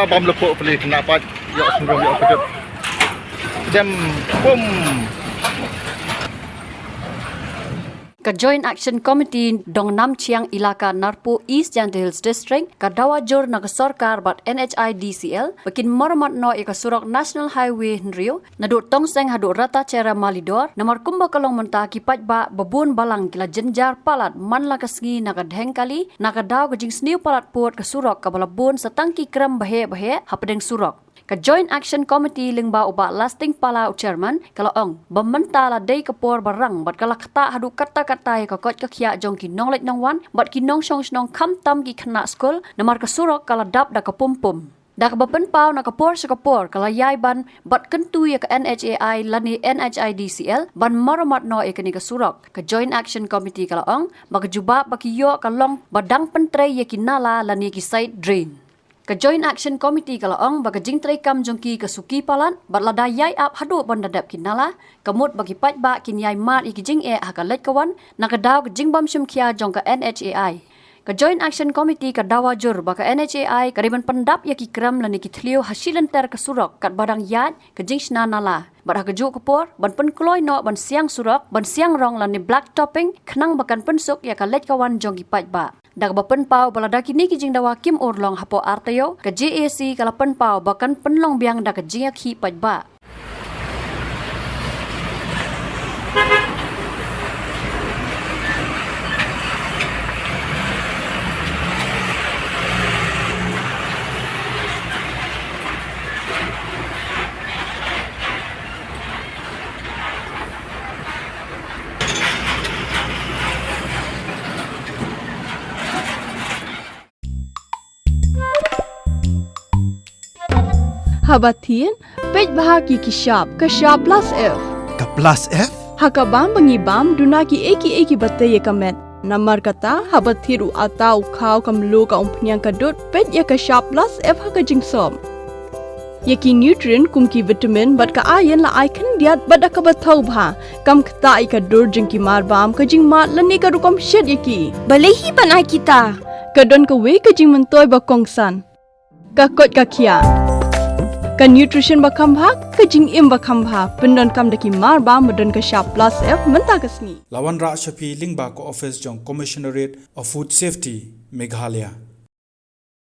bom lepuk boleh kena pat. Yok semua yok kejut. Jam pum. Ka Joint Action Committee dong nam Siang ilaka Narpo East Jang Hills District ka dawa jor na sarkar bat NHIDCL bakin marmat no ika Surok National Highway Rio na do Tongseng hadu rata cera Malidor na markumba kalong menta kipat ba babun balang kila jenjar palat man la kasngi na kadheng kali na kadaw ka jing sniu palat port ka Surok ka balabun sa tangki kram bahe hapadeng Surok. Ka Joint Action Committee lingba uba lasting pala chairman kalau ong bementa la dei kapor barang bat kala kata hadu kata-kata ka kot ka khia jong ki nong lek nong wan bat ki nong shong snong kham tam ki khna skul namar ka Surok kala dap da ka Pum-Pum da ka bapen pau na kapor sa kapor kala yai ban bat kentu ya ka NHAI lani NHIDCL ban maramat no e kani ka Surok ka Joint Action Committee kala ong magajuba bakiyo ka long badang pentre ya ki nala lani ki side drain. Ka Joint Action Committee kalaong baga jing tray kam jongki ka suki palan batlada yai ap hadu bandadap kinala Khmut bagi pat ba kin yai mat iki jing hakalet kawan nakadaw ka jing bam shum khia jong ka NHAI ka Joint Action Committee ka dawa jur baka NHAI kariban pendap ya ki kram lani ki thlio hasilenter ka Surok kat badang Ïaid ka jing sna nala bat haju kapor ban pen kloy no ban Siang Surok ban Siang Rong lani black topping khnang bakan pensuk ya ka let kawan jong ki pat ba dak bapen pau balada kini kijing dawa kim urlong Hapoh Taïew ka JAC kala pen pau bakan penlong biang dak jing khi pat ba. Habatin, pej bahagi ki shop plus F. Ka plus F? Hakabam bangibam duna ki eki batte ye kamet. Namar kata habathiru atau khau kamlu ka umpnyang kadut pej ya ka shop plus F haka jingsom. Yaki nutrient kum ki vitamin bat ka iron la icon diat bat ka bathau bha kam khta ka dur jing ki marbam ka jing mat lani ka rukom shed yaki. Balehi panai kita. Kadon ka we ka jing mentoy ba kongsan. Ka kot ka kia. Ka nutrition bakam bha ka jing im bakam bha pendon kam daki mar ba medon ka shop plus F menta kasni Lawan Ra Shafi Lingba ko office jong Commissionerate of Food Safety Meghalaya